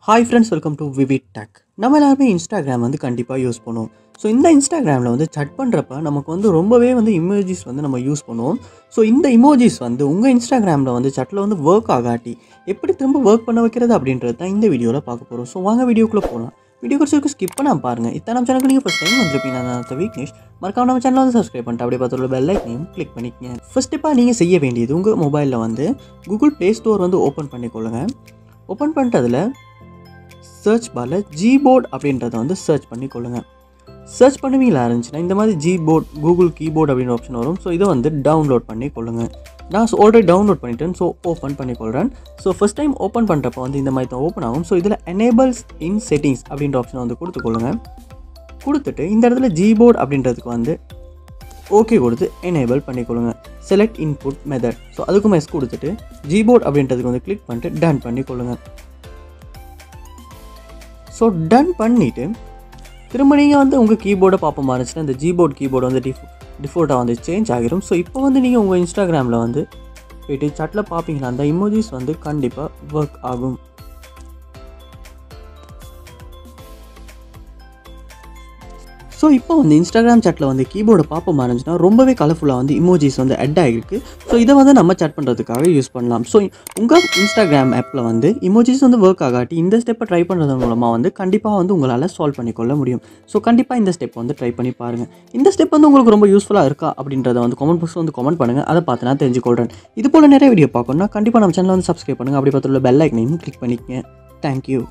Hi friends, welcome to VividTech. நம்ம எல்லாருமே Instagram வந்து கண்டிப்பாக யூஸ் பண்ணுவோம். ஸோ இந்த இன்ஸ்டாகிராமில் வந்து சட் பண்ணுறப்ப நமக்கு வந்து ரொம்பவே வந்து இமோஜிஸ் வந்து நம்ம யூஸ் பண்ணுவோம். ஸோ இந்த இமோஜிஸ் வந்து உங்கள் இன்ஸ்டாகிராமில் வந்து சட்டில் வந்து ஒர்க் ஆகாட்டி எப்படி திரும்ப ஒர்க் பண்ண வைக்கிறது அப்படின்றது தான் இந்த வீடியோவில் பார்க்க போகிறோம். ஸோ வாங்க வீடியோக்குள்ளே போகலாம். வீடியோ குறிச்சு ஸ்கிப் பண்ணாமல் பாருங்கள். இத்தனை நம்ம சேனலுக்கு நீங்கள் ஃபஸ்ட் டைம் வந்துருப்பீங்க. நான் விக்னேஷ். மறக்காம நம்ம சேனலை வந்து சப்ஸ்கிரைப் பண்ணிட்டு அப்படியே பார்த்துள்ள பெல் ஐக்கனையும் கிளிக் பண்ணிக்கங்க. ஃபர்ஸ்ட் ஸ்டெப்பாக நீங்கள் செய்ய வேண்டியது உங்கள் மொபைலில் வந்து கூகுள் ப்ளே ஸ்டோர் வந்து ஓப்பன் பண்ணிக்கொள்ளுங்கள். ஓப்பன் பண்ணிட்டதில் சர்ச் பாரில் ஜிபோர்ட் அப்படின்றத வந்து சர்ச் பண்ணிக்கொள்ளுங்கள். சர்ச் பண்ணுவீங்களா இருந்துச்சுன்னா இந்த மாதிரி ஜிபோர்ட் கூகுள் கீபோர்ட் அப்படின்ற ஆப்ஷன் வரும். ஸோ இதை வந்து டவுன்லோட் பண்ணிக்கொள்ளுங்கள். நான் ஆல்ரெடி டவுன்லோட் பண்ணிட்டேன். ஸோ ஓப்பன் பண்ணிக்கொள்கிறேன். ஸோ ஃபஸ்ட் டைம் ஓப்பன் பண்ணுறப்போ வந்து இந்த மாதிரி தான் ஓப்பன் ஆகும். ஸோ இதில் எனேபிள்ஸ் இன் செட்டிங்ஸ் அப்படின்ற ஆப்ஷனை வந்து கொடுத்துக்கொள்ளுங்கள். கொடுத்துட்டு இந்த இடத்துல ஜிபோர்ட் அப்படின்றதுக்கு வந்து ஓகே கொடுத்து எனேபிள் பண்ணிக்கொள்ளுங்கள். Select input method. ஸோ அதுக்கும் எஸ் கொடுத்துட்டு ஜிபோர்ட் அப்படின்றதுக்கு வந்து கிளிக் பண்ணிட்டு டன் பண்ணிக்கொள்ளுங்கள். ஸோ டன் பண்ணிவிட்டு திரும்ப நீங்கள் வந்து உங்கள் கீபோர்டை பார்ப்ப மாறிச்சுன்னா இந்த ஜிபோர்ட் கீபோர்டு வந்து டிஃபால்ட்டாக வந்து சேஞ்ச் ஆகிரும். ஸோ இப்போ வந்து நீங்கள் உங்கள் இன்ஸ்டாகிராமில் வந்து போய்ட்டு சட்டில் பார்ப்பீங்களா அந்த இமோஜிஸ் வந்து கண்டிப்பாக ஒர்க் ஆகும். ஸோ இப்போ வந்து இன்ஸ்டாகிராம் சாட்டில் வந்து கீபோர்டை பார்ப்போமா இருந்துச்சுன்னா ரொம்பவே கலர்ஃபுல்லாக வந்து இமோஜிஸ் வந்து ஆட் ஆகிருக்கு. ஸோ இதை வந்து நம்ம சாட் பண்ணுறதுக்காக யூஸ் பண்ணலாம். ஸோ உங்கள் இன்ஸ்டாகிராம் ஆப்பில் வந்து இமோஜிஸ் வந்து ஒர்க் ஆகாட்டி இந்த ஸ்டெப்பை ட்ரை பண்ணுறது மூலமாக வந்து கண்டிப்பாக வந்து உங்களால் சால்வ் பண்ணிக்கொள்ள முடியும். ஸோ கண்டிப்பாக இந்த ஸ்டெப் வந்து ட்ரை பண்ணி பாருங்கள். இந்த ஸ்டெப் வந்து உங்களுக்கு ரொம்ப யூஸ்ஃபுல்லாக இருக்கா அப்படின்றத வந்து கமெண்ட் பாக்ஸில் வந்து கமெண்ட் பண்ணுங்கள். அதை பார்த்து நான் தெரிஞ்சுக்கொள்கிறேன். இது போல் நிறைய வீடியோ பார்க்கணும்னா கண்டிப்பாக நம்ம சேனலை வந்து சப்ஸ்கிரைப் பண்ணுங்கள். அப்படி பார்த்துள்ள பெல் ஐக்கனையும் கிளிக் பண்ணிக்கங்க. தேங்க்யூ.